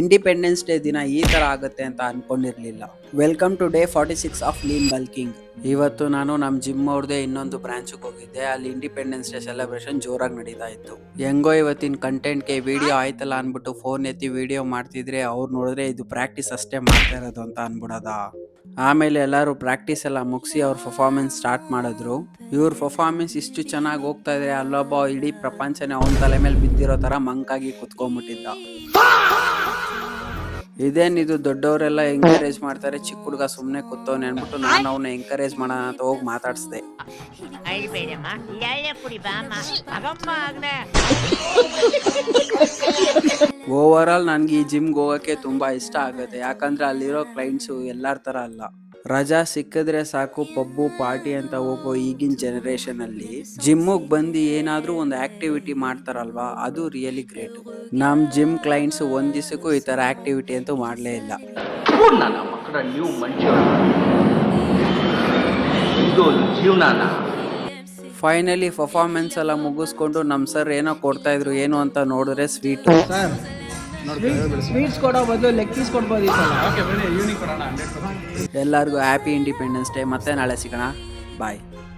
Independence day ದಿನ ಈ ತರ ಆಗುತ್ತೆ ಅಂತ ಅನ್ಕೊಂಡಿರ್ಲಿಲ್ಲ. Welcome to day 46 of lean bulking. ಇವತ್ತು ನಾನು ನಮ್ಮ ಜಿಮ್ ಅವ್ರದೇ ಇನ್ನೊಂದು ಬ್ರಾಂಚ್ಗೆ ಹೋಗಿದ್ದೆ. ಅಲ್ಲಿ ಇಂಡಿಪೆಂಡೆನ್ಸ್ ಡೇ ಸೆಲೆಬ್ರೇಷನ್ ಜೋರಾಗಿ ನಡೀತಾ ಇತ್ತು. ಹೆಂಗೋ ಇವತ್ತಿನ ಕಂಟೆಂಟ್ಗೆ ವಿಡಿಯೋ ಆಯ್ತಲ್ಲ ಅನ್ಬಿಟ್ಟು ಫೋನ್ ಎತ್ತಿ ವಿಡಿಯೋ ಮಾಡ್ತಿದ್ರೆ ಅವ್ರು ನೋಡಿದ್ರೆ ಇದು ಪ್ರಾಕ್ಟೀಸ್ ಅಷ್ಟೇ ಮಾಡ್ತಾ ಇರೋದು ಅಂತ ಅನ್ಬಿಡೋದ. ಆಮೇಲೆ ಎಲ್ಲರೂ ಪ್ರಾಕ್ಟೀಸ್ ಎಲ್ಲ ಮುಗಿಸಿ ಅವ್ರ ಪರ್ಫಾರ್ಮೆನ್ಸ್ ಸ್ಟಾರ್ಟ್ ಮಾಡಿದ್ರು. ಇವ್ರ ಪರ್ಫಾರ್ಮೆನ್ಸ್ ಇಷ್ಟು ಚೆನ್ನಾಗಿ ಹೋಗ್ತಾ ಇದ್ರೆ ಅಲ್ಲೊಬ್ಬ ಇಡೀ ಪ್ರಪಂಚನೇ ಅವನ ತಲೆ ಮೇಲೆ ಬಿದ್ದಿರೋ ತರ ಮಂಕಾಗಿ ಕುತ್ಕೊಂಡ್ಬಿಟ್ಟಿದ್ದ. ಇದೇನಿದು ದೊಡ್ಡವರೆಲ್ಲ ಎಂಕರೇಜ್ ಮಾಡ್ತಾರೆ, ಚಿಕ್ಕ ಹುಡುಗ ಸುಮ್ಮನೆ ಕೂತವನೆ ಅನ್ಬಿಟ್ಟು ನಾನು ಅವನ್ನ ಎಂಕರೇಜ್ ಮಾಡೋಣ ಅಂತ ಹೋಗಿ ಮಾತಾಡಿಸ್ದೆ. ಓವರ್ ಆಲ್ ನನ್ಗೆ ಈ ಜಿಮ್ಗೆ ಹೋಗಕ್ಕೆ ತುಂಬಾ ಇಷ್ಟ ಆಗುತ್ತೆ. ಯಾಕಂದ್ರೆ ಅಲ್ಲಿರೋ ಕ್ಲೈಂಟ್ಸು ಎಲ್ಲಾರ ತರ ಅಲ್ಲ. ರಜಾ ಸಿಕ್ಕಿದ್ರೆ ಸಾಕು ಪಬ್ಬು ಪಾರ್ಟಿ ಅಂತ ಹೋಗೋ ಈಗಿನ ಜನರೇಷನ್ ಅಲ್ಲಿ ಜಿಮ್ಮಿಗೆ ಬಂದು ಏನಾದ್ರೂ ಒಂದು ಆಕ್ಟಿವಿಟಿ ಮಾಡ್ತಾರಲ್ವಾ, ಅದು ರಿಯಲಿ ಗ್ರೇಟ್. ನಮ್ ಜಿಮ್ ಕ್ಲೈಂಟ್ಸ್ ಒಂದ್ ದಿವಸಕ್ಕೂ ಈ ತರ ಆಕ್ಟಿವಿಟಿ ಅಂತೂ ಮಾಡ್ಲೇ ಇಲ್ಲ. ಫೈನಲಿ ಪರ್ಫಾರ್ಮೆನ್ಸ್ ಎಲ್ಲ ಮುಗಿಸ್ಕೊಂಡು ನಮ್ ಸರ್ ಏನೋ ಕೊಡ್ತಾ ಇದ್ರು, ಏನು ಅಂತ ನೋಡಿದ್ರೆ ಸ್ವೀಟ್. ಸ್ವೀಟ್ಸ್ ಕೊಡೋ ಬದಲು ಲೆಗ್ ಪೀಸ್ ಕೊಡ್ಬೋದಿತ್ತಲ್ಲ. ಎಲ್ಲರಿಗೂ ಹ್ಯಾಪಿ ಇಂಡಿಪೆಂಡೆನ್ಸ್ ಡೇ. ಮತ್ತೆ ನಾಳೆ ಸಿಗೋಣ. ಬಾಯ್.